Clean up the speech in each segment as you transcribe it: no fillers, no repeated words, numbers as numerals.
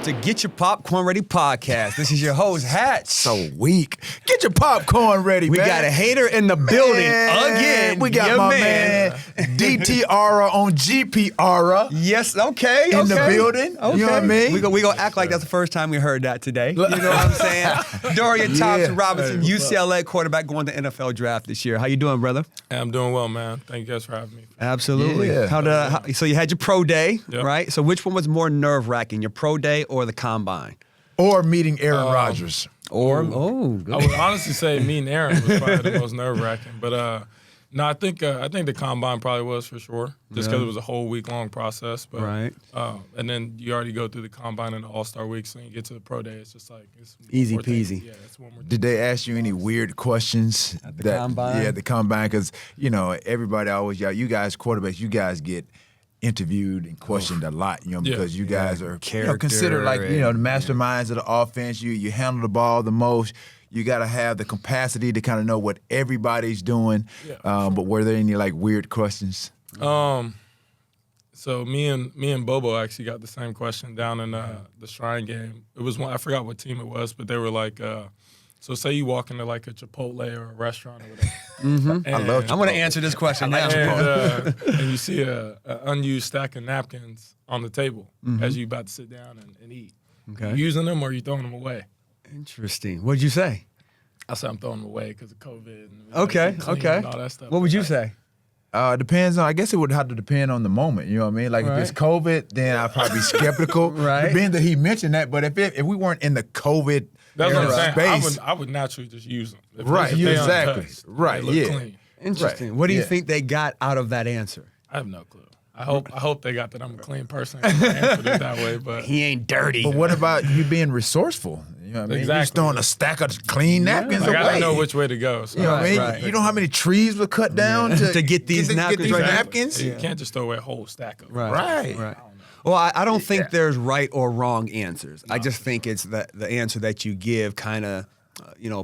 to Getcha Popcorn Ready podcast. This is your host, Hatch. So weak. Get your popcorn ready, We man. got a hater in the building again. We got Your my man DTR on GPR Yes, okay. in the building. Okay. You know what I mean? We gonna act like that's the first time we heard that today. You know what I'm saying? Dorian Thompson-Robertson, UCLA Quarterback, going to NFL draft this year. How you doing, brother? Hey, I'm doing well, man. Thank you guys for having me. Absolutely. Yeah. So you had your pro day, Yep. right? So which one was more nerve-wracking, your pro day or the combine? Or meeting Aaron Rodgers. Or I would honestly say meeting Aaron was probably the most nerve-wracking. But no, I think the combine probably was for sure, just because it was a whole week-long process. But, Right. And then you already go through the combine and the All-Star week, so when you get to the pro day, it's just like it's one Easy more thing. peasy. Yeah, it's one more thing. Did they ask you any weird questions At the combine? Yeah, at the combine, because everybody always you guys quarterbacks, you guys get interviewed and questioned a lot, because you guys are considered like the masterminds of the offense. You handle the ball the most. You got to have the capacity to kind of know what everybody's doing. Yeah, But were there any like weird questions? So me and Bobo actually got the same question down in the Shrine game. It was one, I forgot what team it was, but they were like, so say you walk into like a Chipotle or a restaurant or whatever. I love I'm going to answer this question now. And you see a unused stack of napkins on the table as you about to sit down and eat. Okay. You using them or you throwing them away? Interesting. What did you say? I said I'm throwing them away because of COVID. And Okay. and all that stuff. What would you say? It depends on. I guess it would have to depend on the moment. You know what I mean? Like if it's COVID, then I'd probably be skeptical. Right. Being that he mentioned that, but if we weren't in the COVID That's what I'm saying. space, I would naturally just use them. If Right, they exactly. untouched, Right, they look yeah. clean. Interesting. Right. What do you Yeah. think they got out of that answer? I have no clue. I hope they got that I'm a clean person and answered it that way, but He ain't dirty. but what about you being resourceful? You know what I mean? You're just Exactly. throwing a stack of clean napkins like, away. I don't know which way to go. So You know what I mean? Right. You know how many trees were cut down To get these napkins right now? napkins? You can't just throw away a whole stack of them. Right. Well, I don't think there's right or wrong answers. I just think it's the answer that you give kind of,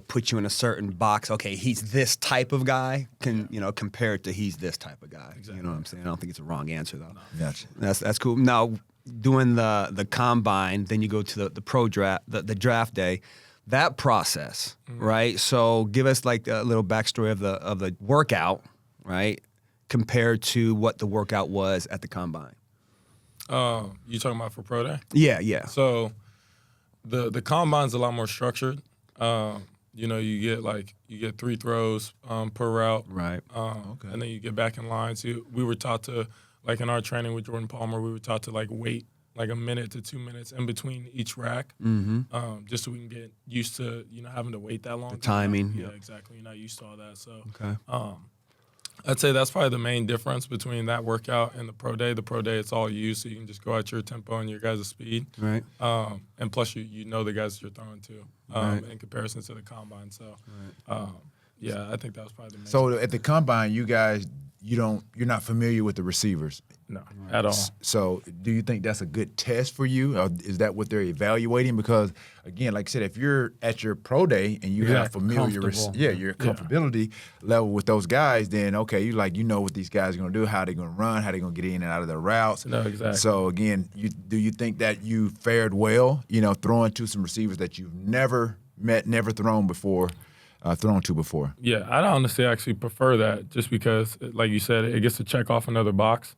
puts you in a certain box. Okay, he's this type of guy, compared to he's this type of guy. Exactly. You know what I'm saying? I don't think it's a wrong answer, though. Gotcha. That's cool. Now, doing the combine, then you go to the pro draft, the draft day. That process, right? So give us like a little backstory of the workout, right, compared to what the workout was at the combine. You talking about for pro day? Yeah. So the combine's a lot more structured. You get 3 throws per route. Right. And then you get back in line. So we were taught to, like in our training with Jordan Palmer, we were taught to like wait like a minute to 2 minutes in between each rack, just so we can get used to having to wait that long. The timing. Yeah, exactly. You're not used to all that. So Okay. I'd say that's probably the main difference between that workout and the pro day. The pro day, it's all you, so you can just go at your tempo and your guys' speed. Right. And plus, you know the guys that you're throwing to Right. in comparison to the combine. So, I think that was probably the main. So at the combine, you guys, you're not familiar with the receivers. No, at all. So do you think that's a good test for you? Or is that what they're evaluating? Because again, like I said, if you're at your pro day and you have familiar, comfortable. your comfortability level with those guys, then okay, you know what these guys are going to do, how they're going to run, how they're going to get in and out of their routes. No, exactly. So again, do you think that you fared well, throwing to some receivers that you've never met, never thrown before? Thrown to before. Yeah, I honestly actually prefer that just because, like you said, it gets to check off another box.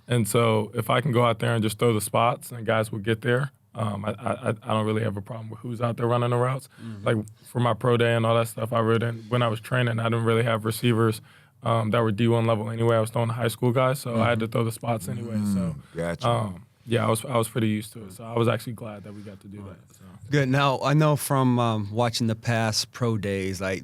And so if I can go out there and just throw the spots and guys will get there, I don't really have a problem with who's out there running the routes. Like for my pro day and all that stuff, when I was training, I didn't really have receivers that were D1 level anyway. I was throwing the high school guys, so I had to throw the spots anyway. So Gotcha. I was pretty used to it. So I was actually glad that we got to do that. So. Good. Now, I know from watching the past pro days, like,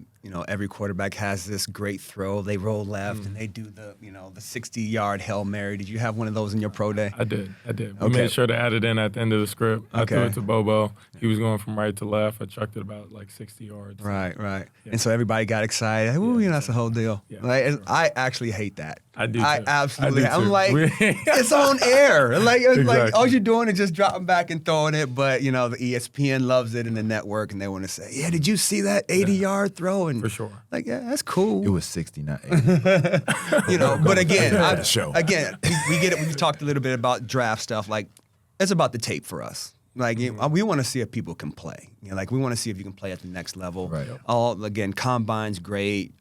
every quarterback has this great throw. They roll left and they do the 60-yard Hail Mary. Did you have one of those in your pro day? I did. We Okay. made sure to add it in at the end of the script. I threw Okay. it to Bobo. He was going from right to left. I chucked it about like 60 yards. Right. Yeah. And so everybody got excited. Ooh, that's the whole deal. Yeah. Like, I actually hate that. I do I too. absolutely. I do I'm too. like, it's on air. Like Exactly. all you're doing is just dropping back and throwing it. But the ESPN loves it in the network, and they want to say, "Yeah, did you see that 80-yard throw?" And For sure. like, yeah, that's cool. It was 69. But again, show. we get it. We talked a little bit about draft stuff. Like, it's about the tape for us. Like we want to see if people can play. Like we want to see if you can play at the next level. Right. Again, combine's great.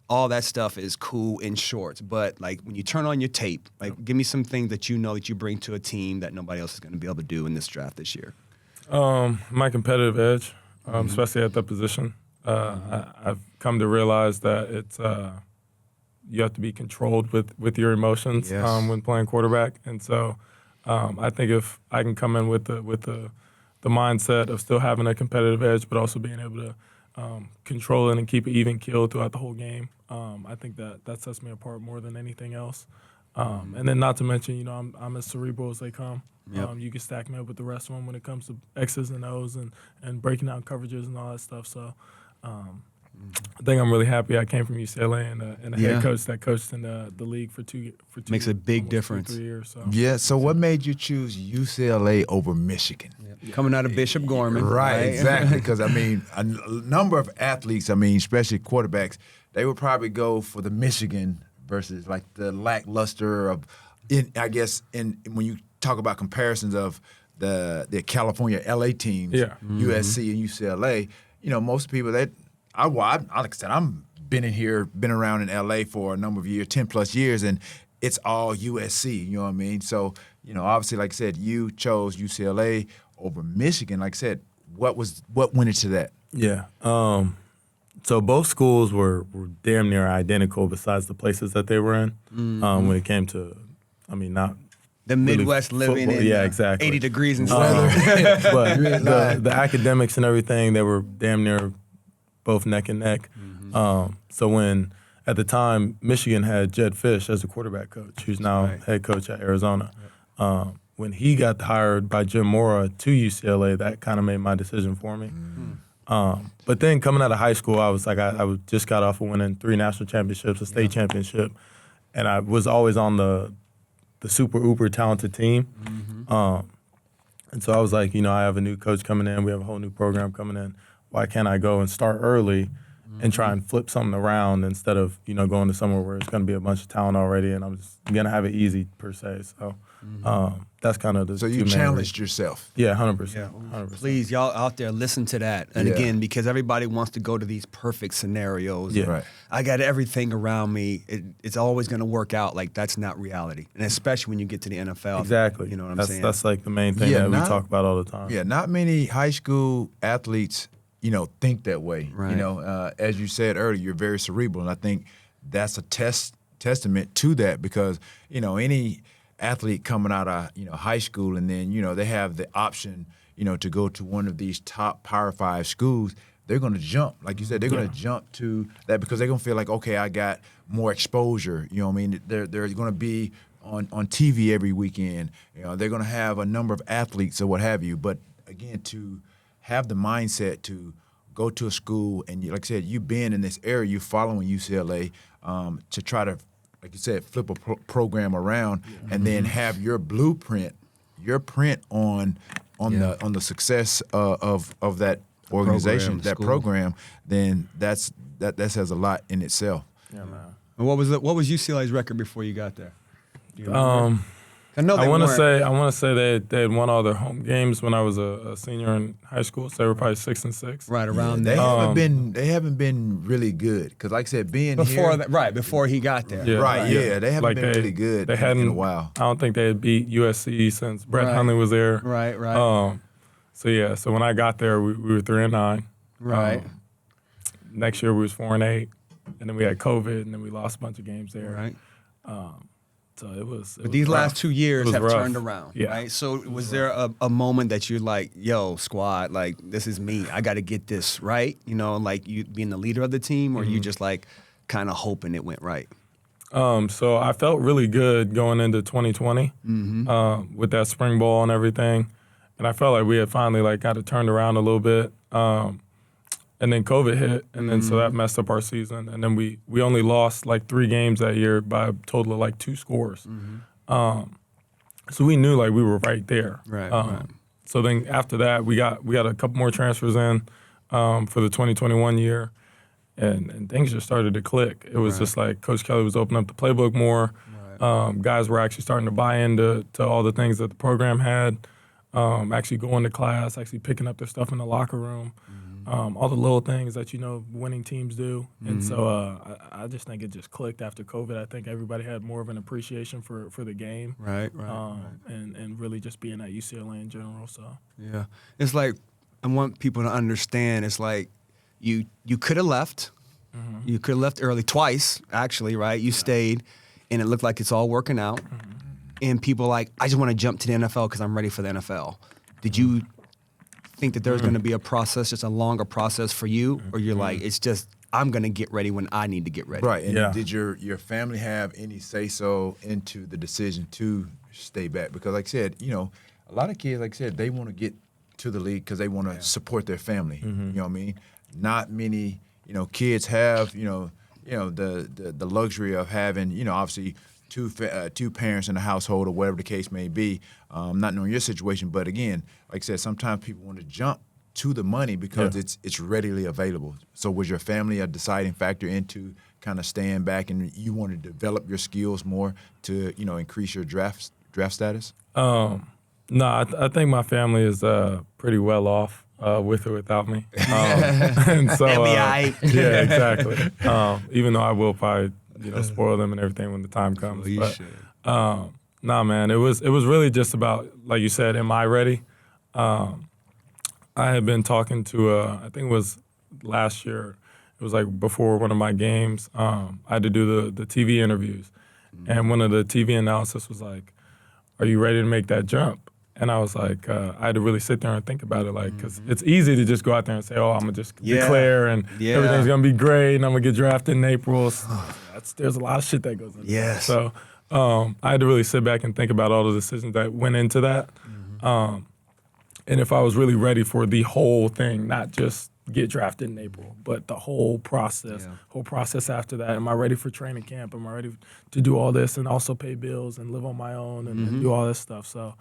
All that stuff is cool in shorts. But like when you turn on your tape, like give me some things that you know that you bring to a team that nobody else is going to be able to do in this draft this year. My competitive edge, especially at that position. I've come to realize that it's you have to be controlled with your emotions when playing quarterback, and so I think if I can come in with the mindset of still having a competitive edge, but also being able to control it and keep it even keel throughout the whole game, I think that sets me apart more than anything else. And then not to mention, I'm as cerebral as they come. Yep. You can stack me up with the rest of them when it comes to X's and O's and breaking down coverages and all that stuff. So I think I'm really happy I came from UCLA and a head coach that coached in the league for two Makes a big difference. 2-3 years. So. Yeah. So what made you choose UCLA over Michigan? Coming out of Bishop Gorman. Right, exactly. Because, I mean, a number of athletes, especially quarterbacks, they would probably go for the Michigan versus, like, the lackluster of, when you talk about comparisons of the California LA teams, USC and UCLA, most people like I said, I'm been around in LA for a number of years, 10+ years, and it's all USC, you know what I mean? So, obviously, like I said, you chose UCLA over Michigan. Like I said, what went into that? Yeah. So both schools were damn near identical besides the places that they were in when it came to, not the Midwest really living in exactly. 80 degrees and stuff. But the academics and everything, they were damn near both neck and neck. So when, at the time, Michigan had Jed Fish as a quarterback coach, who's now head coach at Arizona. When he got hired by Jim Mora to UCLA, that kind of made my decision for me. But then coming out of high school, I was like, I just got off of winning 3 national championships, a state championship, and I was always on the super uber talented team. And so I was like, I have a new coach coming in, we have a whole new program coming in. Why can't I go and start early and try and flip something around instead of, going to somewhere where it's going to be a bunch of talent already and I'm just going to have it easy per se. So that's kind of the So you challenged yourself. Yeah, 100%. Yeah. 100%. Please, y'all out there, listen to that. And again, because everybody wants to go to these perfect scenarios. Yeah. Right. I got everything around me. It's always going to work out. Like, that's not reality. And especially when you get to the NFL. Exactly. You know what I'm saying? That's like the main thing that we talk about all the time. Yeah, not many high school athletes, think that way. Right. As you said earlier, you're very cerebral, and I think that's a testament to that because, any athlete coming out of, high school and then, they have the option, to go to one of these top Power 5 schools, they're going to jump. Like you said, they're going to jump to that because they're going to feel like, okay, I got more exposure. You know what I mean? They're going to be on TV every weekend. They're going to have a number of athletes or what have you. But, again, to have the mindset to go to a school and, like I said, you've been in this area, you're following UCLA to try to, like you said, flip a program around and then have your blueprint, your print on the success of that organization, program, then that says a lot in itself. Yeah, man. And what was UCLA's record before you got there? I want to say they had won all their home games when I was a senior in high school, so they were probably 6-6. Right around there. They haven't been really good because, like I said, before he got there. Yeah, they haven't been really good in a while. I don't think they had beat USC since Brett Hundley was there. Right. So when I got there, we were 3-9. Right. Next year we was 4-8, and then we had COVID, and then we lost a bunch of games there. Right. So it was. But these last 2 years have rough. turned around, right? So was there a moment that you're like, yo, squad, like, this is me. I got to get this right? Like you being the leader of the team, or you just like kind of hoping it went right? So I felt really good going into 2020 with that spring ball and everything. And I felt like we had finally like got it turned around a little bit. And then COVID hit, and then so that messed up our season. And then we only lost like 3 games that year by a total of like 2 scores. So we knew like we were right there. Right. So then after that, we got a couple more transfers in for the 2021 year, and things just started to click. It was just like Coach Kelly was opening up the playbook more. Guys were actually starting to buy into all the things that the program had, actually going to class, actually picking up their stuff in the locker room, all the little things that, winning teams do. And so I just think it just clicked after COVID. I think everybody had more of an appreciation for the game. Right. And really just being at UCLA in general. So yeah. It's like, I want people to understand, it's like you could have left. You could have left early twice, actually, right? You stayed, and it looked like it's all working out. And people like, I just want to jump to the NFL because I'm ready for the NFL. Did you think that there's going to be a process, just a longer process for you? Or you're like, it's just, I'm going to get ready when I need to get ready? Right. And did your family have any say-so into the decision to stay back? Because like I said, a lot of kids, like I said, they want to get to the league because they want to support their family. You know what I mean? Not many, kids have, the luxury of having, obviously two parents in the household or whatever the case may be. Not knowing your situation, but again, like I said, sometimes people want to jump to the money because it's readily available. So was your family a deciding factor into kind of staying back, and you want to develop your skills more to, increase your draft status? No, I think my family is pretty well off with or without me. And so, yeah, exactly. Even though I will probably, spoil them and everything when the time comes. Nah, man, it was really just about, like you said, am I ready? I had been talking to, I think it was last year. It was like before one of my games. I had to do the TV interviews, and one of the TV analysis was like, "Are you ready to make that jump?" And I was like, I had to really sit there and think about it, like, because it's easy to just go out there and say, oh, I'm going to just declare and everything's going to be great and I'm going to get drafted in April. So there's a lot of shit that goes into that. So I had to really sit back and think about all the decisions that went into that. And if I was really ready for the whole thing, not just get drafted in April, but the whole process after that. Am I ready for training camp? Am I ready to do all this and also pay bills and live on my own and do all this stuff? So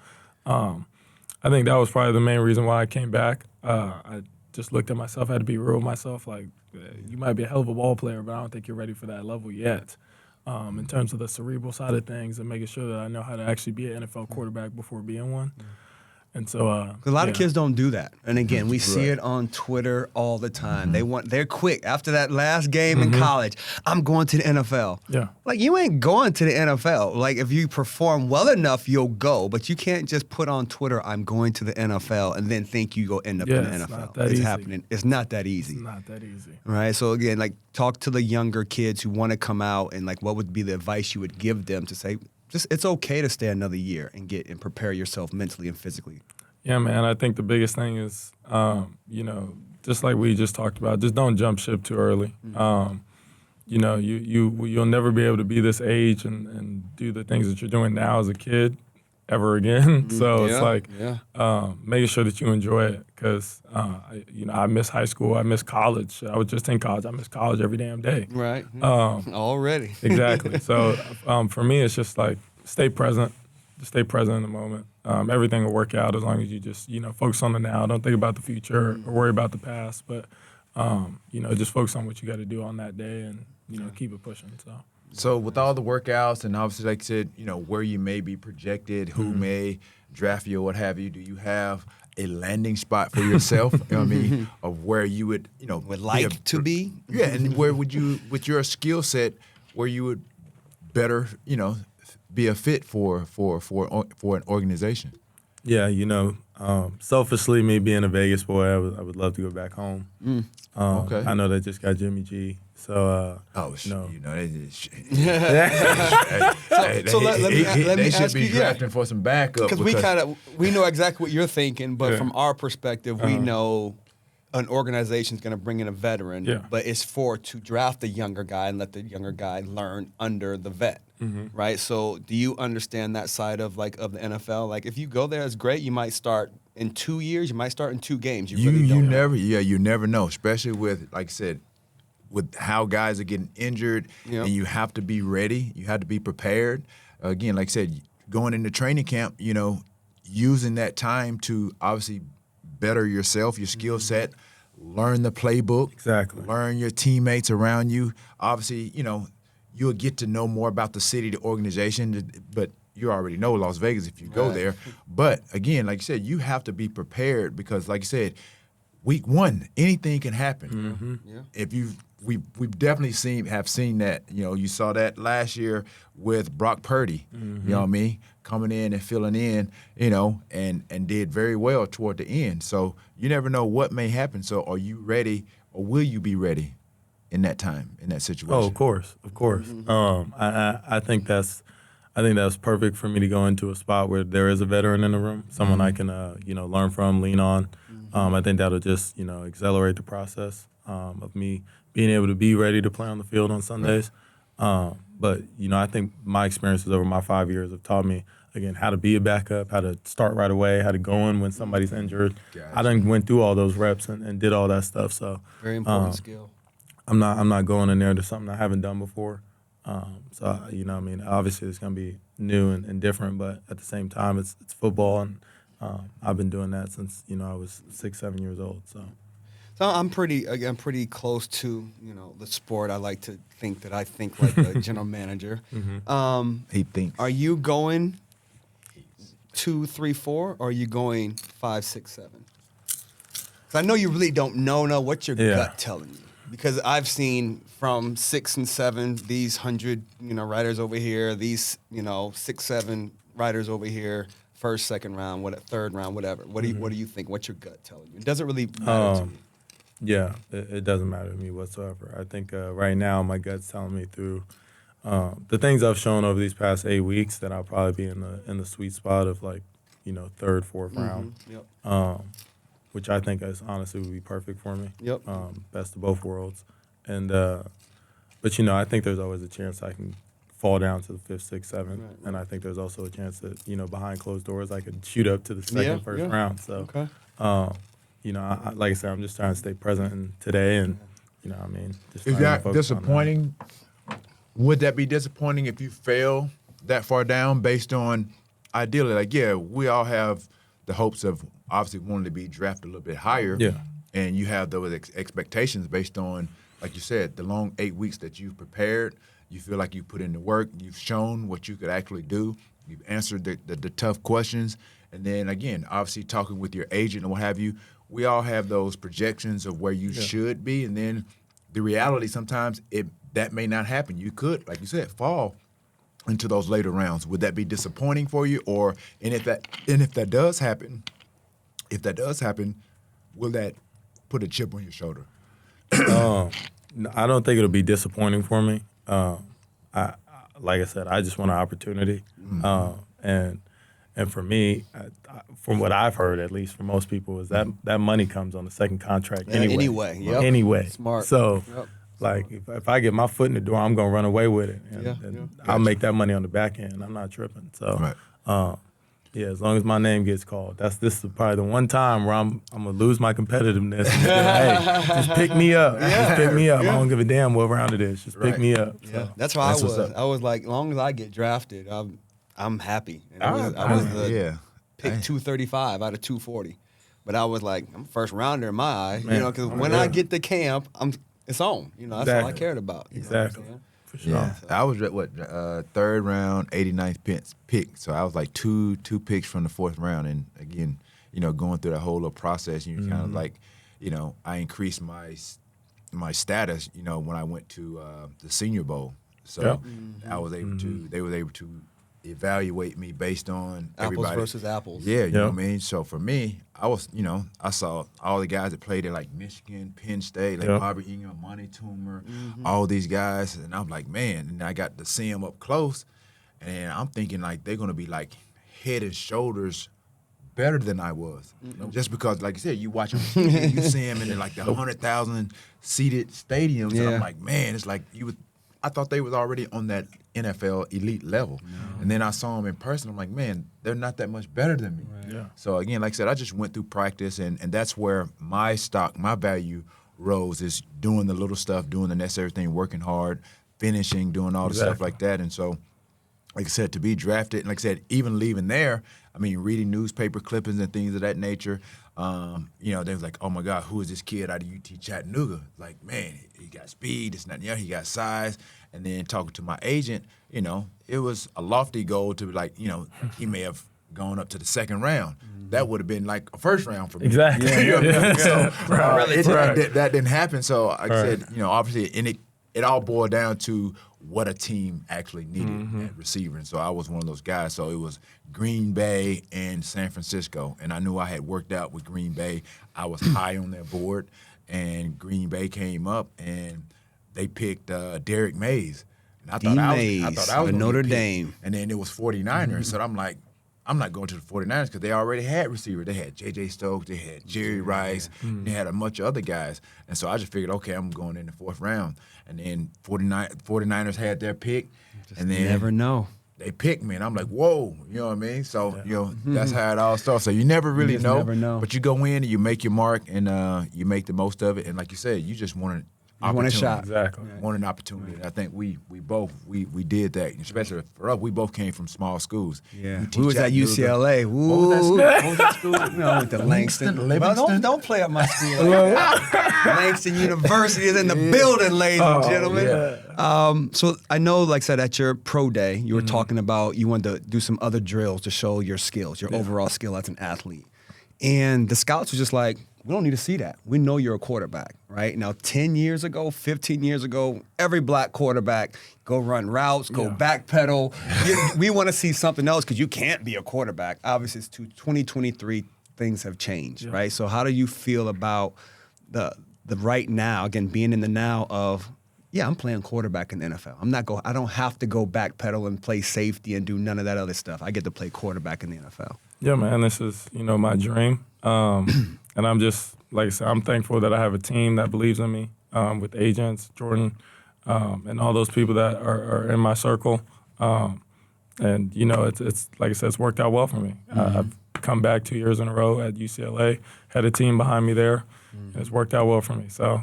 I think that was probably the main reason why I came back. I just looked at myself, I had to be real with myself, like, you might be a hell of a ball player, but I don't think you're ready for that level yet. In terms of the cerebral side of things and making sure that I know how to actually be an NFL quarterback before being one. And so a lot of kids don't do that. And again, we see it on Twitter all the time. They're quick. After that last game in college, I'm going to the NFL. Yeah. Like, you ain't going to the NFL. Like, if you perform well enough, you'll go. But you can't just put on Twitter, I'm going to the NFL, and then think you go end up in the NFL. It's happening. It's not that easy. It's not that easy. Right? So again, like, talk to the younger kids who want to come out, and like, what would be the advice you would give them to say, it's okay to stay another year and prepare yourself mentally and physically. Yeah, man. I think the biggest thing is, just like we just talked about, just don't jump ship too early. You'll never be able to be this age and do the things that you're doing now as a kid ever again. So it's like making sure that you enjoy it, because I miss high school, I miss college. I was just in college. I miss college every damn day. Right. Already. Exactly. So for me, it's just like stay present. Just stay present in the moment. Everything will work out as long as you just focus on the now. Don't think about the future or worry about the past, but just focus on what you got to do on that day and keep it pushing. So with all the workouts and obviously, like I said, where you may be projected, who may draft you or what have you, do you have a landing spot for yourself? Of where you would like to be? Yeah, and where would you, with your skill set, where you would better be a fit for an organization? Yeah, selfishly, me being a Vegas boy, I would love to go back home. Okay. I know they just got Jimmy G, so they just. So let me they ask should be you, drafting for some backup because we know exactly what you're thinking, but from our perspective, we know an organization's going to bring in a veteran, but it's to draft the younger guy and let the younger guy learn under the vet, right? So do you understand that side of the NFL? Like, if you go there, it's great. You might start in 2 years. You might start in 2 games. You really don't know. You never know, especially with, like I said, with how guys are getting injured, and you have to be ready. You have to be prepared. Again, like I said, going into training camp, using that time to obviously better yourself, your skill set, learn the playbook. Exactly. Learn your teammates around you. Obviously, you'll get to know more about the city, the organization, but you already know Las Vegas if you go there. But again, like you said, you have to be prepared because, like you said, week one, anything can happen. If we've definitely have seen that. You know, you saw that last year with Brock Purdy. You know what I mean? Coming in and filling in, you know, and did very well toward the end. So you never know what may happen. So are you ready, or will you be ready in that time, in that situation? Oh, of course. I think that's perfect for me to go into a spot where there is a veteran in the room, someone I can learn from, lean on. I think that'll just accelerate the process of me being able to be ready to play on the field on Sundays. But I think my experiences over my 5 years have taught me, again, how to be a backup, how to start right away, how to go in when somebody's injured. Gotcha. I done went through all those reps and did all that stuff. So very important skill. I'm not going in there to something I haven't done before. Obviously it's going to be new and different, but at the same time, it's football, and I've been doing that since I was 6-7 years old. So I'm pretty close to the sport. I like to think that I think like a general manager. He thinks. Are you going 2, 3, 4, or are you going 5, 6, 7? Because I know you really don't know what your gut telling you. Because I've seen from 6 and 7 these 100 riders over here, these 6, 7 riders over here, first, second round, third round, whatever. What do you think? What's your gut telling you? It doesn't really matter to me. Yeah, it doesn't matter to me whatsoever. I think right now my gut's telling me through the things I've shown over these past 8 weeks that I'll probably be in the sweet spot of third, fourth round. Yep. Which I think is honestly would be perfect for me. Yep. Best of both worlds. And but I think there's always a chance I can fall down to the 5th, 6th, 7th. Right. And I think there's also a chance that, behind closed doors I could shoot up to the second, first round. So okay. Like I said, I'm just trying to stay present in today, and just is that disappointing? Would that be disappointing if you fail that far down based on ideally, we all have the hopes of obviously wanting to be drafted a little bit higher. Yeah. And you have those expectations based on, like you said, the long 8 weeks that you've prepared. You feel like you put in the work. You've shown what you could actually do. You've answered the tough questions. And then, again, obviously talking with your agent and what have you, we all have those projections of where you should be. And then the reality sometimes that may not happen. You could, like you said, fall into those later rounds. Would that be disappointing for you? And if that does happen, will that put a chip on your shoulder? I don't think it'll be disappointing for me. Like I said, I just want an opportunity. And for me, from what I've heard, at least for most people, is that money comes on the second contract anyway. Anyway. Smart. So, if I get my foot in the door, I'm going to run away with it. And I'll make that money on the back end. I'm not tripping. So, as long as my name gets called, this is probably the one time where I'm going to lose my competitiveness. And hey, just pick me up. Just pick me up. I don't give a damn what round it is. Just pick me up. So. Yeah. That's how I was. I was like, as long as I get drafted, I'm happy. And I was the pick 235 out of 240. But I was like, I'm first rounder in my eye. Because when I get to camp, it's on. That's all I cared about. Exactly. For sure. Yeah. I was at third round, 89th pick. So I was like two picks from the fourth round. And again, going through that whole little process, you kind of like, I increased my status, when I went to the Senior Bowl. So I was able to, they were able to evaluate me based on everybody. Apples versus apples. Yeah, you know what I mean? So for me, I was, I saw all the guys that played at like Michigan, Penn State, like Bobby Ingram, Monty Toomer, all these guys. And I'm like, man, and I got to see them up close. And I'm thinking like they're going to be like head and shoulders better than I was. Just because, like you said, you watch them, you see them in like the 100,000 seated stadiums. And I'm like, man, it's like I thought they was already on that NFL elite level. And then I saw them in person. I'm like, man, they're not that much better than me. Right. Yeah. So, again, like I said, I just went through practice, and that's where my value rose, is doing the little stuff, doing the necessary thing, working hard, finishing, doing all the stuff like that. And so, like I said, to be drafted, and like I said, even leaving there, I mean, reading newspaper clippings and things of that nature, they was like, oh, my God, who is this kid out of UT Chattanooga? Like, man, he got speed, he got size. And then talking to my agent, it was a lofty goal to be like, he may have gone up to the second round. That would have been like a first round for me. Exactly. So that didn't happen. So like I said, obviously, and it all boiled down to what a team actually needed at receiver. And so I was one of those guys. So it was Green Bay and San Francisco. And I knew I had worked out with Green Bay. I was high on their board. And Green Bay came up and they picked Derek Mays. And I thought I was Notre Dame. And then it was 49ers. So I'm like, I'm not going to the 49ers because they already had receivers. They had J.J. Stokes, they had Jerry Rice, they had a bunch of other guys. And so I just figured, okay, I'm going in the fourth round. And then 49ers had their pick. And then never know. They picked me, and I'm like, whoa, you know what I mean? So, that's how it all starts. So you never really know, never know. But you go in and you make your mark, and you make the most of it. And like you said, you just want a shot. Exactly. Want an opportunity. And I think we both did that, especially for us. We both came from small schools. Yeah, we was at UCLA. What was that school? I went to Langston. Well, don't play up my school. Langston University is in the building, ladies and gentlemen. Yeah. So I know, like I said, at your pro day, you were talking about you wanted to do some other drills to show your skills, your overall skill as an athlete. And the scouts were just like, we don't need to see that. We know you're a quarterback, right? Now, 10 years ago, 15 years ago, every black quarterback go run routes, go backpedal. We want to see something else because you can't be a quarterback. Obviously, it's 2023. Things have changed, right? So how do you feel about the right now, again, being in the now of, I'm playing quarterback in the NFL. I don't have to go backpedal and play safety and do none of that other stuff. I get to play quarterback in the NFL. Yeah, man, this is, my dream. And I'm just, like I said, I'm thankful that I have a team that believes in me, with agents, Jordan, and all those people that are in my circle. And, it's like I said, it's worked out well for me. I've come back 2 years in a row at UCLA, had a team behind me there, and it's worked out well for me. So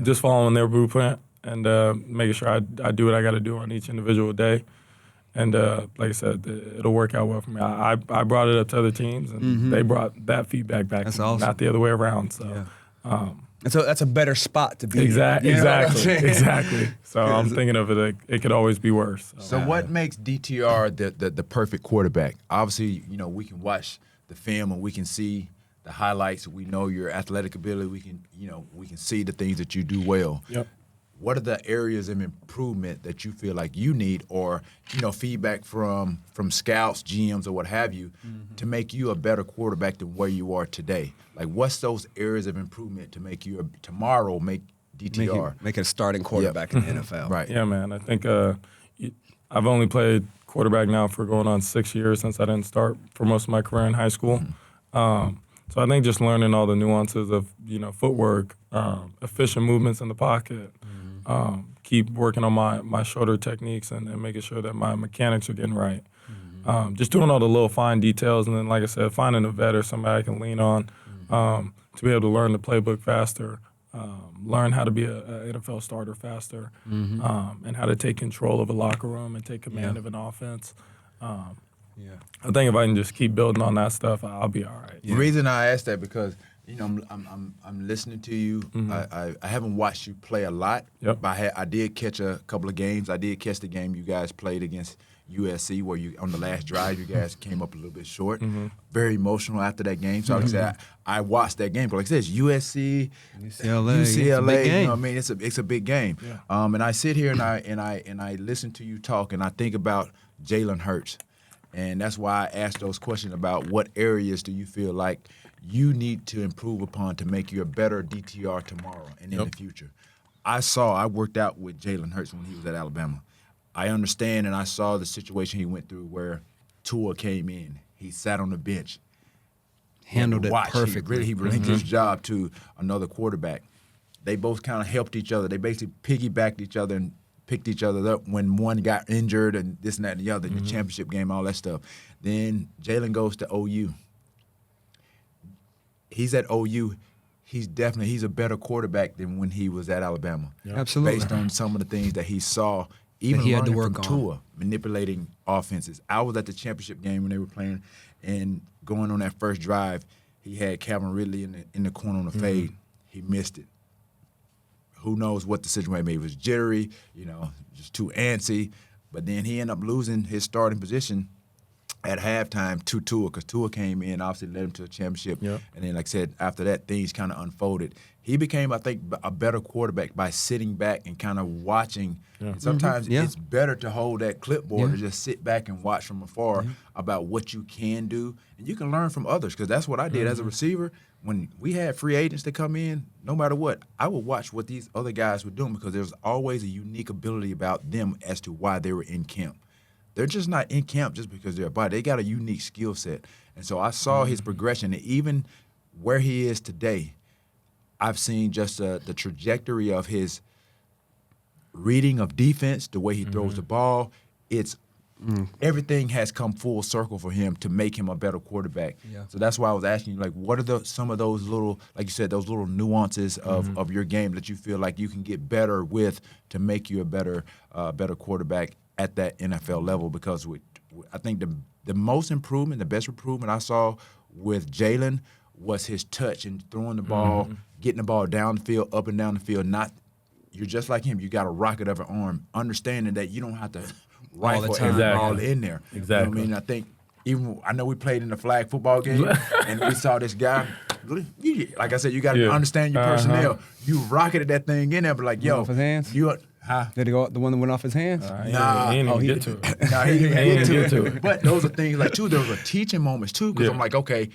just following their blueprint and making sure I do what I got to do on each individual day. And like I said, it'll work out well for me. I brought it up to other teams, and they brought that feedback back. That's to me, awesome. not the other way around. So, and so that's a better spot to be. Exactly. Exactly. So I'm thinking of it like it could always be worse. So what makes DTR the perfect quarterback? Obviously, we can watch the film and we can see the highlights. We know your athletic ability. We can see the things that you do well. Yep. What are the areas of improvement that you feel like you need, or feedback from scouts, GMs, or what have you, to make you a better quarterback than where you are today? Like, what's those areas of improvement to make you tomorrow make DTR make it a starting quarterback in the NFL? Right. Yeah, man. I think I've only played quarterback now for going on 6 years since I didn't start for most of my career in high school. So I think just learning all the nuances of footwork, efficient movements in the pocket. Keep working on my shoulder techniques and making sure that my mechanics are getting right. Just doing all the little fine details, and then, like I said, finding a vet or somebody I can lean on to be able to learn the playbook faster, learn how to be an NFL starter faster, and how to take control of a locker room and take command of an offense. I think if I can just keep building on that stuff, I'll be all right. The reason I asked that because I'm listening to you. I haven't watched you play a lot, but I did catch a couple of games. I did catch the game you guys played against USC where you on the last drive you guys came up a little bit short. Very emotional after that game. So like I said, I watched that game. But like I said, it's USC, UCLA. it's a big game. You know what I mean, it's a big game. Yeah. And I sit here and I listen to you talk and I think about Jalen Hurts. And that's why I asked those questions about what areas do you feel like you need to improve upon to make you a better DTR tomorrow and in the future. I worked out with Jalen Hurts when he was at Alabama. I understand and I saw the situation he went through where Tua came in. He sat on the bench. Handled it perfectly. He relinquished his job to another quarterback. They both kind of helped each other. They basically piggybacked each other and picked each other up when one got injured and this and that and the other, in the championship game, all that stuff. Then Jalen goes to OU. He's at OU. He's a better quarterback than when he was at Alabama. Yep. Absolutely. Based on some of the things that he saw, even he had to learning work from on. Tua, manipulating offenses. I was at the championship game when they were playing, and going on that first drive, he had Calvin Ridley in the corner on the fade. He missed it. who knows what the situation, maybe it was jittery, just too antsy. But then he ended up losing his starting position at halftime to Tua, because Tua came in, obviously led him to a championship. Yep. And then, like I said, after that, things kind of unfolded. He became, I think, a better quarterback by sitting back and kind of watching. Yeah. And sometimes it's better to hold that clipboard and just sit back and watch from afar about what you can do. And you can learn from others, because that's what I did as a receiver. When we had free agents that come in, no matter what, I would watch what these other guys were doing, because there's always a unique ability about them as to why they were in camp. They're just not in camp just because they're a body. They got a unique skill set. And so I saw his progression. And even where he is today, I've seen just the trajectory of his reading of defense, the way he throws the ball. It's everything has come full circle for him to make him a better quarterback. Yeah. So that's why I was asking you, like, what are some of those little, like you said, those little nuances of your game that you feel like you can get better with to make you a better quarterback at that NFL level? Because I think the most improvement, the best improvement I saw with Jalen was his touch and throwing the ball, getting the ball down the field, up and down the field. You're just like him. You got a rocket of an arm, understanding that you don't have to rifle every ball in there. Exactly. You know what I mean? I think I know we played in the flag football game, and we saw this guy. Like I said, you got to understand your personnel. You rocketed that thing in there, but like, yo, off his hands? Did he go the one that went off his hands? Nah, he didn't get to it. Nah, he didn't get to it. But those are things like, too, those are teaching moments, too, because I'm like, okay,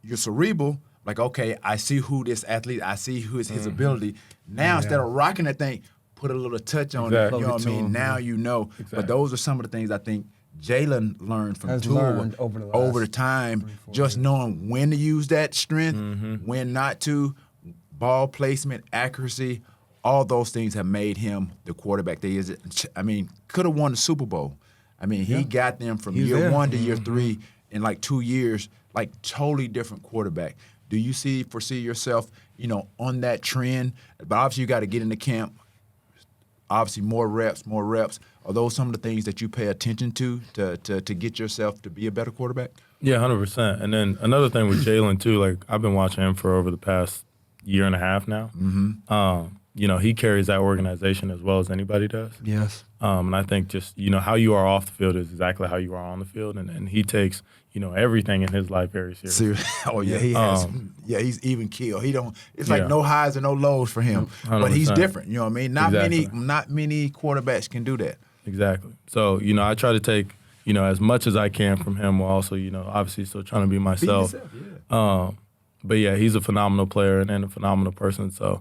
you're cerebral. Like, okay, I see who this athlete, I see who is his ability. Now, instead of rocking that thing, put a little touch on it. You know what I mean? Now you know. Exactly. But those are some of the things I think Jalen learned from Tua over the time, just knowing when to use that strength, when not to, ball placement, accuracy. All those things have made him the quarterback that he is. I mean, could have won the Super Bowl. I mean, he got them from year 1 to year 3 in like 2 years, like totally different quarterback. Do you foresee yourself, on that trend? But obviously you got to get into camp. Obviously more reps. Are those some of the things that you pay attention to get yourself to be a better quarterback? Yeah, 100%. And then another thing with Jalen too, like I've been watching him for over the past year and a half now. He carries that organization as well as anybody does. Yes. And I think just, how you are off the field is exactly how you are on the field. And he takes, everything in his life very seriously. Oh, yeah, he has. He's even keel. It's like no highs and no lows for him. 100%. But he's different, you know what I mean? Not many quarterbacks can do that. Exactly. So, I try to take, as much as I can from him while also, obviously still trying to be myself. Be yourself, but yeah, he's a phenomenal player and a phenomenal person. So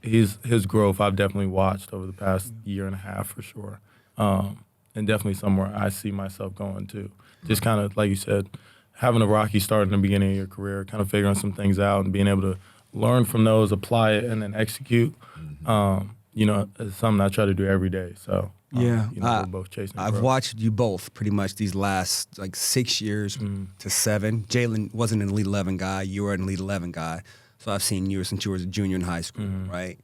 his growth I've definitely watched over the past year and a half for sure. And definitely somewhere I see myself going too. Just kind of, like you said, having a rocky start in the beginning of your career, kind of figuring some things out and being able to learn from those, apply it, and then execute, is something I try to do every day. So, we're both chasing I've watched you both pretty much these last, 6 years to 7. Jalen wasn't an Elite 11 guy. You were an Elite 11 guy. So I've seen you since you were a junior in high school, right?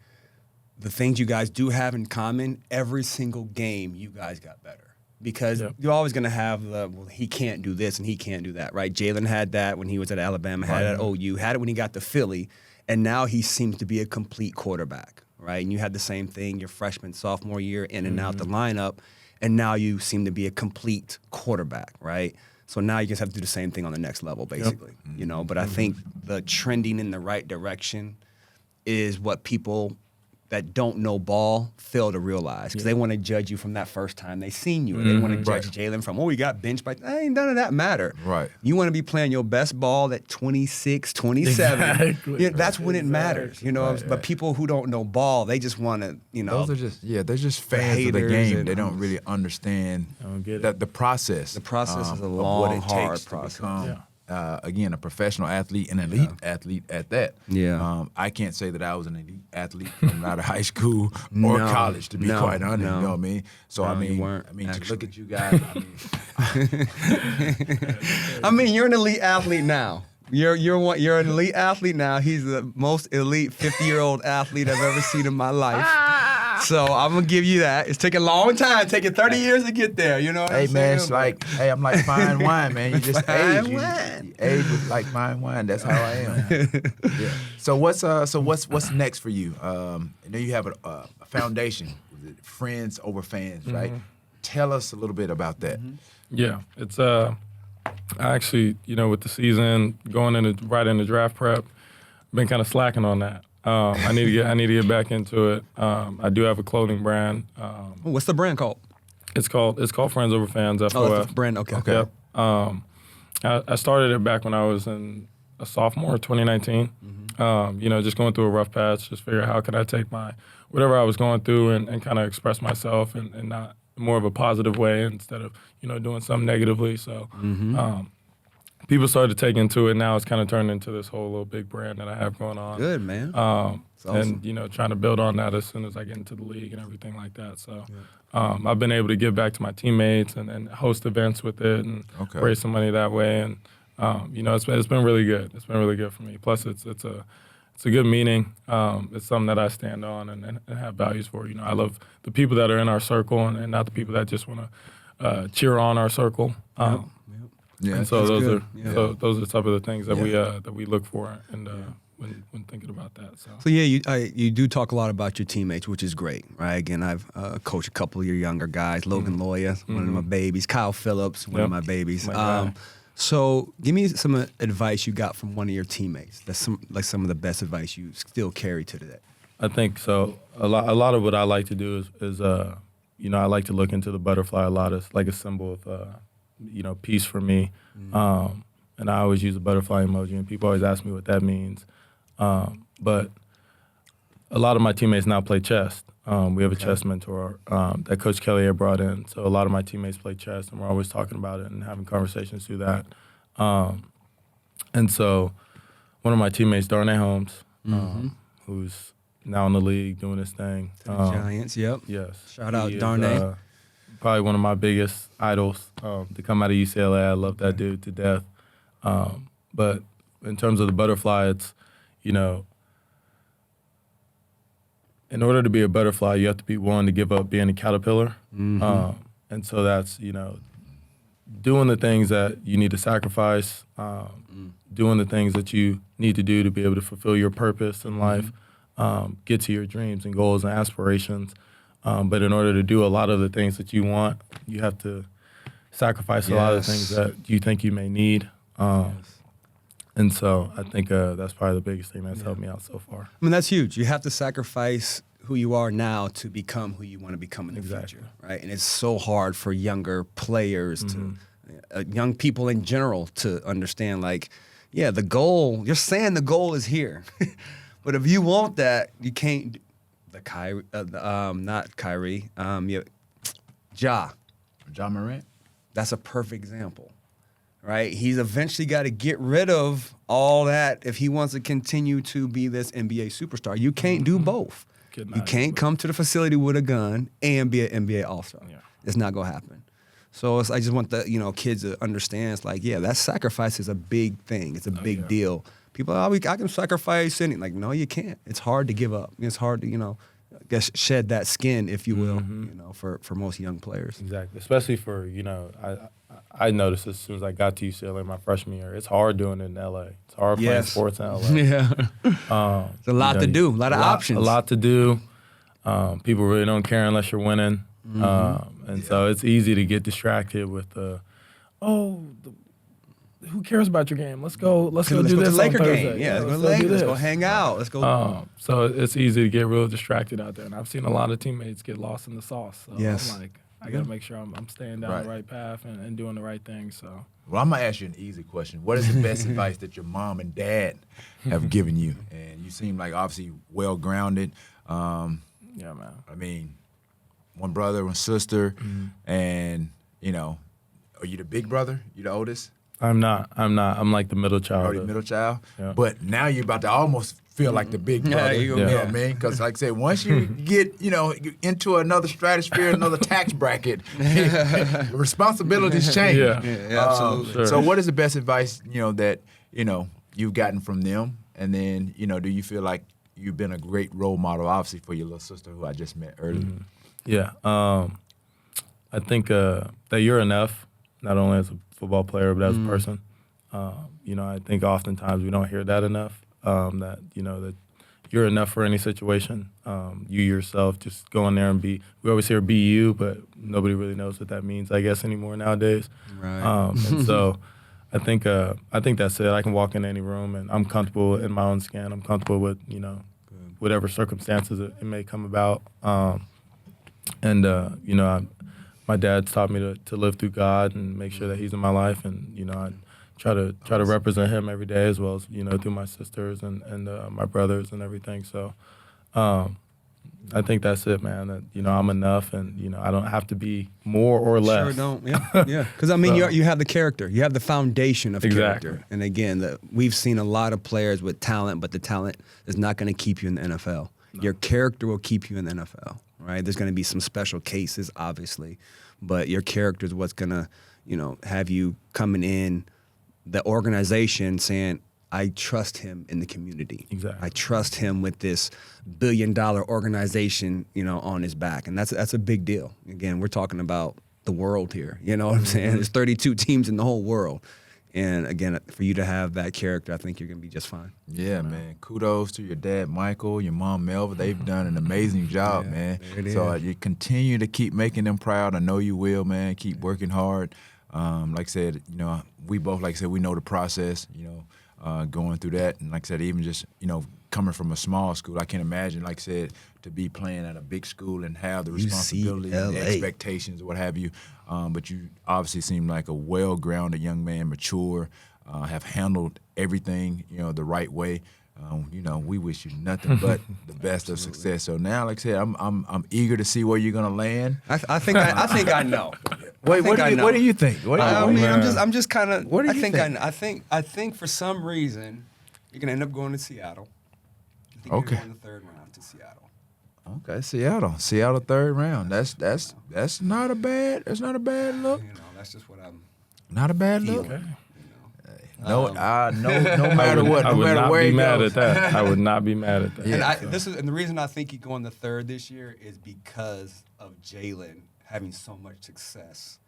The things you guys do have in common, every single game you guys got better. Because you're always going to have he can't do this and he can't do that, right? Jalen had that when he was at Alabama, had it at OU, had it when he got to Philly, and now he seems to be a complete quarterback, right? And you had the same thing your freshman, sophomore year, in and out the lineup, and now you seem to be a complete quarterback, right? So now you just have to do the same thing on the next level, basically, But I think the trending in the right direction is what people that don't know ball fail to realize, because they want to judge you from that first time they seen you. They want to judge Jalen from, he got benched by, ain't none of that matter. Right. You want to be playing your best ball at 26, 27. Exactly. That's when it matters, But people who don't know ball, they just want to, Those are they're just fans of the game. They don't really understand the process. The process is a long, hard process. Again, a professional athlete, an elite athlete at that. Yeah. I can't say that I was an elite athlete coming out of high school or college, to be quite honest. You know what I mean? So to look at you guys. You're an elite athlete now. You're an elite athlete now. He's the most elite 50-year-old athlete I've ever seen in my life. So I'm gonna give you that. It's taking a long time, taking 30 years to get there. You know what I'm saying? Man, it's like, I'm like fine wine, man. You just age. You wine. age with like fine wine. That's how I am. Yeah. So what's next for you? I know you have a foundation, Friends Over Fans, right? Tell us a little bit about that. Yeah, it's I actually, with the season going right into draft prep, been kind of slacking on that. I need to get back into it. I do have a clothing brand. What's the brand called? It's called Friends Over Fans. FOF. Oh, that's the brand. Okay. Yep. I started it back when I was a sophomore, 2019. Just going through a rough patch, just figure how could I take whatever I was going through and kind of express myself and not more of a positive way instead of doing something negatively. So people started taking to it. Now it's kind of turned into this whole little big brand that I have going on. Good, man. Awesome. And trying to build on that as soon as I get into the league and everything like that. So I've been able to give back to my teammates and host events with it and raise some money that way. And it's been really good. It's been really good for me. Plus it's a good meaning. It's something that I stand on and have values for. I love the people that are in our circle and not the people that just want to cheer on our circle. Yeah, and so those good. those are some of the things that we look for and when thinking about that. So you do talk a lot about your teammates, which is great, right? Again, I've coached a couple of your younger guys, Logan Loya, one of my babies, Kyle Phillips, one of my babies. So give me some advice you got from one of your teammates. That's some of the best advice you still carry to today. I think so. A lot of what I like to do is I like to look into the butterfly a lot as like a symbol of peace for me. And I always use a butterfly emoji, and people always ask me what that means. But a lot of my teammates now play chess. We have a chess mentor that Coach Kelly had brought in. So a lot of my teammates play chess, and we're always talking about it and having conversations through that. And so one of my teammates, Darnay Holmes, who's now in the league doing his thing. Giants, yep. Yes. Shout out Darnay. Probably one of my biggest idols to come out of UCLA. I love that dude to death. But in terms of the butterfly, it's, in order to be a butterfly, you have to be willing to give up being a caterpillar. And so that's, doing the things that you need to sacrifice, doing the things that you need to do to be able to fulfill your purpose in life, get to your dreams and goals and aspirations. But in order to do a lot of the things that you want, you have to sacrifice a lot of the things that you think you may need. And so I think that's probably the biggest thing that's helped me out so far. I mean, that's huge. You have to sacrifice who you are now to become who you want to become in the future, right? And it's so hard for younger players to, young people in general to understand, the goal, you're saying the goal is here. But if you want that, you can't, not Kyrie, Ja Morant? That's a perfect example. Right, he's eventually got to get rid of all that if he wants to continue to be this NBA superstar. You can't do both. You can't come to the facility with a gun and be an NBA All-Star. It's not gonna happen. So I just want the kids to understand. It's that sacrifice is a big thing. It's a big deal. People, I can sacrifice anything. No, you can't. It's hard to give up. It's hard to I guess shed that skin, if you will. For most young players. Exactly, especially for I noticed as soon as I got to UCLA my freshman year, it's hard doing it in LA. It's hard playing sports in LA. It's a lot to do, a lot of options. A lot to do. People really don't care unless you're winning. So it's easy to get distracted with who cares about your game? Let's go do this to the Laker on game. Thursday. Let's go to Lakers. Let's go hang out. Let's go. So it's easy to get real distracted out there. And I've seen a lot of teammates get lost in the sauce. So I'm I got to make sure I'm staying down the right path and doing the right thing. So. Well, I'm going to ask you an easy question. What is the best advice that your mom and dad have given you? And you seem like obviously well-grounded. Yeah, man. I mean, one brother, one sister, and, are you the big brother? You the oldest? I'm not. I'm like the middle child. Already middle child? Yeah. But now you're about to almost feel like the big brother. You know what I mean? Because like I said, once you get, into another stratosphere, another tax bracket, responsibilities change. Yeah, absolutely. Sure. So what is the best advice, that, you've gotten from them? And then, do you feel like, you've been a great role model, obviously, for your little sister who I just met earlier. Mm-hmm. Yeah. I think that you're enough, not only as a football player, but as a person. I think oftentimes we don't hear that enough, that you're enough for any situation. You yourself, just go in there and we always hear be you, but nobody really knows what that means, I guess, anymore nowadays. Right. And so I think that's it. I can walk in any room and I'm comfortable in my own skin. I'm comfortable with, whatever circumstances it may come about. My dad's taught me to live through God and make sure that He's in my life, and I try to represent Him every day, as well as through my sisters and my brothers and everything. So I think that's it, man. That I'm enough, and I don't have to be more or less. Sure don't. Yeah. Because you have the character, you have the foundation of character, and again, we've seen a lot of players with talent, but the talent is not going to keep you in the NFL. No. Your character will keep you in the NFL. Right? There's going to be some special cases, obviously, but your character is what's going to, have you coming in the organization saying, I trust him in the community. Exactly. I trust him with this $1 billion organization, on his back. And that's a big deal. Again, we're talking about the world here. You know what I'm saying? There's 32 teams in the whole world. And again, for you to have that character, I think you're going to be just fine. Yeah, man. Kudos to your dad, Michael, your mom, Melva. They've done an amazing job, man. So you continue to keep making them proud. I know you will, man. Keep working hard. Like I said, we both, like I said, we know the process, going through that. And like I said, even just, coming from a small school, I can't imagine, like I said, to be playing at a big school and have the responsibility and the expectations or what have you. But you obviously seem like a well-grounded young man, mature, have handled everything, the right way. We wish you nothing but the best of success. So now, like I said, I'm eager to see where you're gonna land. I think I know. Wait, what do you think? I'm just kind of. What do you think? I think for some reason you're gonna end up going to Seattle. I think Okay. You're going the third round to Seattle. Okay, Seattle third round. That's not a bad look. That's just what I'm. Not a bad look. Okay. No matter what, no matter where he goes. I would not be mad at that. Yeah. And the reason I think he's going the third this year is because of Jalen having so much success,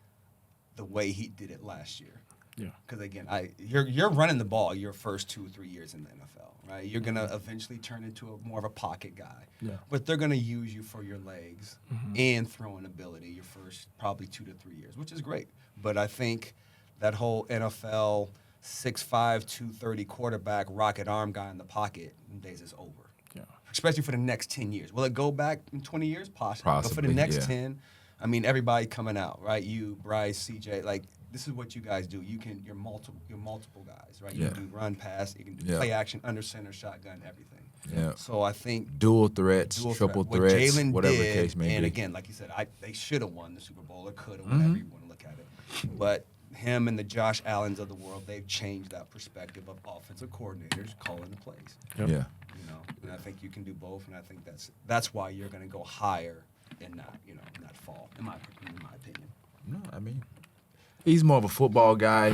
the way he did it last year. Yeah. Because again, you're running the ball your first 2 or 3 years in the NFL, right? You're gonna eventually turn into more of a pocket guy. Yeah. But they're gonna use you for your legs and throwing ability your first probably 2 to 3 years, which is great. But I think that whole NFL 6'5", 230 quarterback, rocket arm guy in the pocket, days is over. Yeah. Especially for the next 10 years. Will it go back in 20 years? Possibly. But for the Possibly, next yeah. 10, everybody coming out, right? You, Bryce, CJ, this is what you guys do. You're multiple guys, right? You Yeah. can do run, pass, you can do play action, under center, shotgun, everything. Yeah. So I think Dual threats, triple what threats, Jalen whatever did, the case may and be. again, like you said, they should have won the Super Bowl or could have, whatever you want to look at it. But him and the Josh Allens of the world, they've changed that perspective of offensive coordinators calling the plays. Yep. Yeah. And I think you can do both, and I think that's why you're going to go higher and not fall, in my opinion. No, he's more of a football guy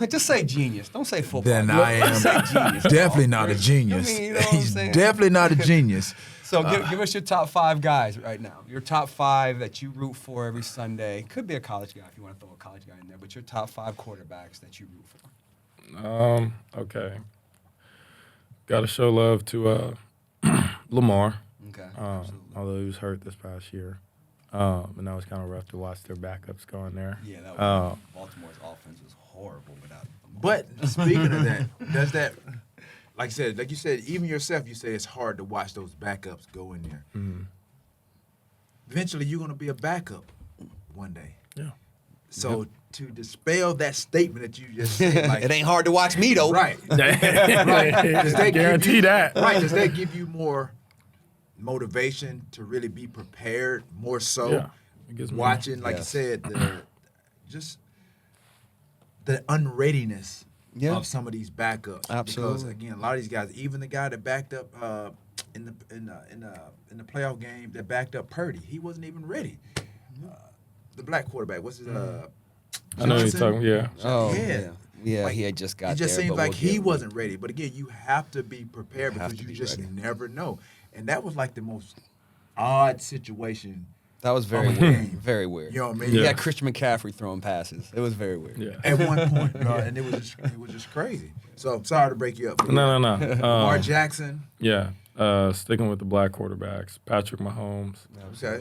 Just say genius. Don't say football. than I am. Say genius. Definitely not a genius. You know what I'm He's saying? definitely not a genius. So give us your top 5 guys right now. Your top 5 that you root for every Sunday. Could be a college guy if you want to throw a college guy in there, but your top 5 quarterbacks that you root for. Okay. Got to show love to Lamar. Okay. Absolutely. Although he was hurt this past year. And that was kind of rough to watch their backups going there. Yeah, that was Baltimore's offense was horrible without Lamar. But speaking of that, does that, like you said, even yourself, you say it's hard to watch those backups go in there. Mm-hmm. Eventually, you're going to be a backup one day. Yeah. So to dispel that statement that you just said, like, It ain't hard to watch me though. right, Does they guarantee that? right? Does that give you more motivation to really be prepared more so? Yeah. It gives me- Watching, like you said, the unreadiness of some of these backups. Absolutely. Because again, a lot of these guys, even the guy that backed up in the playoff game that backed up Purdy, he wasn't even ready. The black quarterback, what's his I know you're talking. Yeah. Oh, Yeah. yeah. Like, He had just got It just there, seems but like we'll he get- wasn't ready. But again, you have to be prepared Have because to you be just ready. never know. And that was like the most odd situation. That was very of a weird. game. Very weird. You know what I mean? He Yeah. had Christian McCaffrey throwing passes. It was very weird. Yeah. At one point, and it was just crazy. So sorry to break you up. No. Lamar Jackson. Yeah. Sticking with the black quarterbacks, Patrick Mahomes. Okay.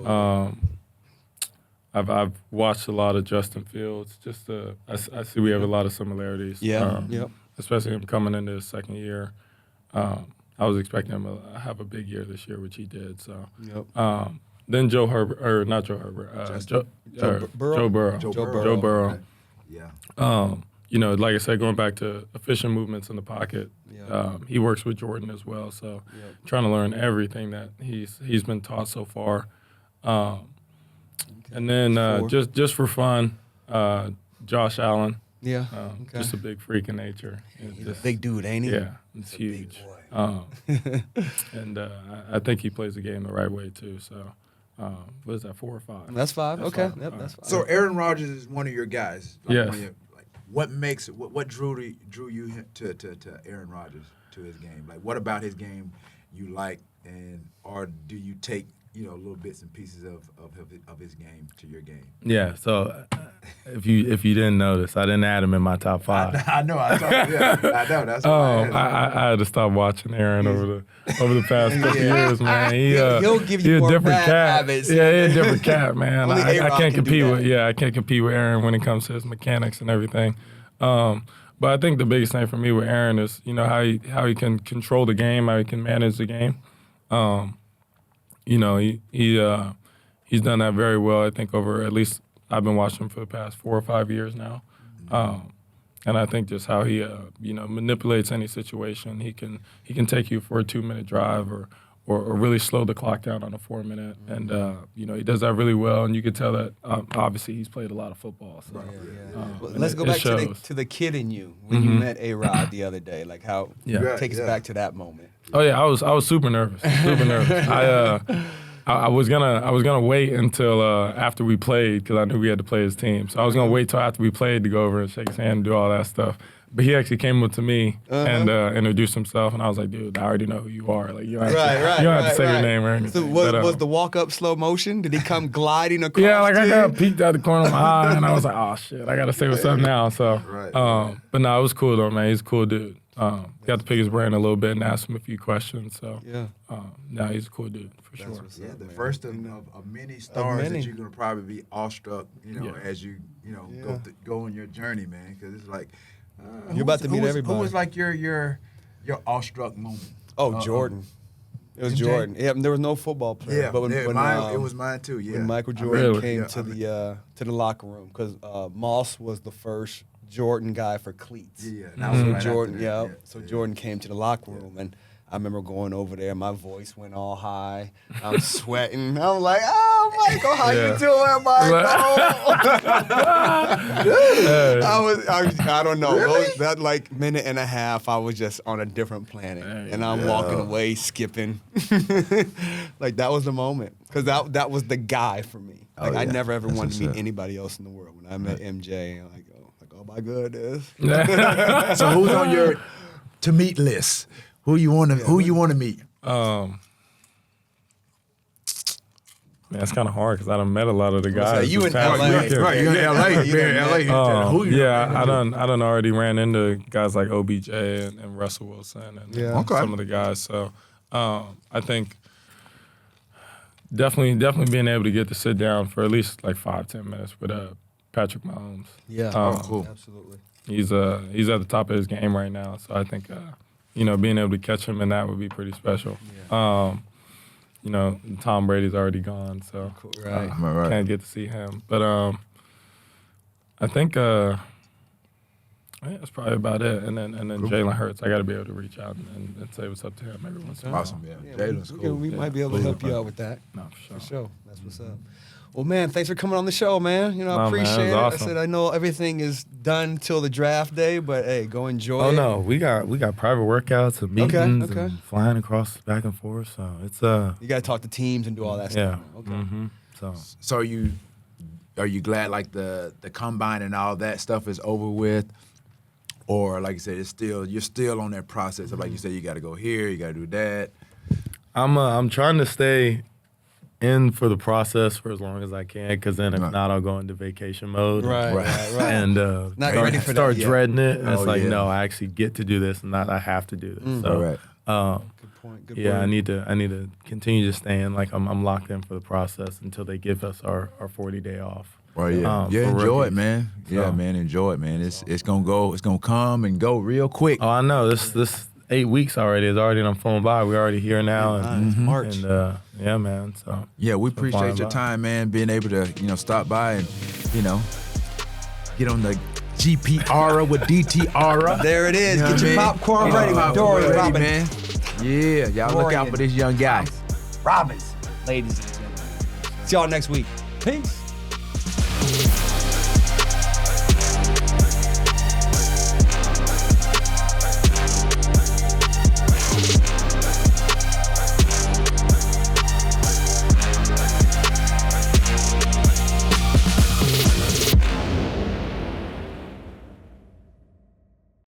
I've watched a lot of Justin Fields. I see we have a lot of similarities. Yeah. Yep. Especially him coming into his second year. I was expecting him to have a big year this year, which he did. So. Yep. Then Joe Herbert, or not Joe Herbert, Joe Burrow? Joe Burrow. Joe Burrow. Right. Yeah. Like I said, going back to efficient movements in the pocket, he works with Jordan as well. So trying to learn everything that he's been taught so far. And then just for fun, Josh Allen. Yeah. Just a big freak in nature. He's a big dude, ain't he? Yeah, it's huge. And I think he plays the game the right way too. So, what is that, 4 or 5? That's 5. That's Okay. 5. Yep, that's 5. So Aaron Rodgers is one of your guys. Like Yes. one of your, like, what drew you to Aaron Rodgers, to his game? Like, what about his game you like, or do you take little bits and pieces of his game to your game? Yeah. So if you didn't notice, I didn't add him in my top 5. I know. I know. That's why. I had to stop watching Aaron over the past couple years, man. He'll give you he a more different bad cat. habits. Yeah, he's a different cat, man. Only I A-Rod can't can do compete that. with. Yeah, I can't compete with Aaron when it comes to his mechanics and everything. But I think the biggest thing for me with Aaron is how he can control the game, how he can manage the game. He's done that very well. I think over, at least I've been watching him for the past 4 or 5 years now, and I think just how he manipulates any situation. He can take you for a 2-minute drive or really slow the clock down on a 4-minute, and he does that really well. And you can tell that obviously he's played a lot of football. So. Well, let's go back to the kid in you when you met A-Rod the other day. Like how take us back to that moment. Oh yeah, I was super nervous. I was gonna wait until after we played because I knew we had to play his team. So I was gonna wait till after we played to go over and shake his hand and do all that stuff. But he actually came up to me and introduced himself, and I was like, "Dude, I already know who you are. Like you don't have to say your name or anything." So was the walk up slow motion? Did he come gliding across? Yeah, like to I you? got peeked out the corner of my eye, and I was like, "Oh shit, I gotta say what's up now." So, but no, it was cool though, man. He's a cool dude. Got to pick his brain a little bit and ask him a few questions. So he's a cool dude for sure. Yeah, the first of many stars that you're gonna probably be awestruck, as you go on your journey, man. Because it's like you're about to meet everybody. Who was like your awestruck moment? Oh, Jordan. It was MJ? Jordan. Yeah, there was no football player. Yeah, but when, it was mine too. Yeah, when Michael Jordan Really? came to the locker room, because Moss was the first Jordan guy for cleats. Yeah, that was when Jordan. So Jordan came to the locker room, and I remember going over there. My voice went all high. I'm sweating. I'm like, "Oh, Michael, how you doing, Michael?" I don't know. Really? That like minute and a half, I was just on a different planet, and I'm walking away, skipping. Like that was the moment, because that was the guy for me. Like I never ever wanted to meet anybody else in the world. When I met MJ, I'm like, oh my goodness. So who's on your to meet list? Who you want to meet? Man, it's kind of hard because I done met a lot of the guys. You this in past LA, weekend. Right, you're in LA. You're in LA. Who you I done already ran into guys like OBJ and Russell Wilson and some of the guys. So I think definitely being able to get to sit down for at least like 5-10 minutes with Patrick Mahomes. Yeah, cool. Absolutely. He's at the top of his game right now. So I think being able to catch him in that would be pretty special. Yeah. Tom Brady's already gone, so can't get to see him. But I think that's probably about it. And then Jalen Hurts, I got to be able to reach out and say what's up to him every once in a while. Awesome, yeah. Jalen's cool. We might be able to help you out with that. No, for sure. That's what's up. Well, man, thanks for coming on the show, man. I appreciate it. Awesome. I said I know everything is done till the draft day, but hey, go enjoy it. Oh no, we got private workouts and meetings Okay. and flying across back and forth. So it's You got to talk to teams and do all that yeah. stuff. Okay. Mm-hmm. So So you are you glad like the combine and all that stuff is over with? Or like you said, you're still on that process of like you said, you got to go here, you got to do that. I'm trying to stay in for the process for as long as I can, because then if not, I'll go into vacation mode. Right. And Not ready for start that yet. dreading it. And it's like, no, I actually get to do this, and not I have to do this. So, Good point. Good yeah, point. I need to continue to stay in. Like I'm locked in for the process until they give us our 40-day off. Right, yeah. Enjoy it, man. Yeah, man, enjoy it, man. It's gonna come and go real quick. Oh, I know. This 8 weeks already is already done flown by. We're already here now. It's March. And yeah, man. So yeah, we appreciate your time, man. Being able to stop by and get on the GPR with DTR. There it is. You know Get your popcorn ready with Dorian ready, Robin. man. Yeah, y'all look out for this young guy. Robbins, ladies and gentlemen. See y'all next week. Peace.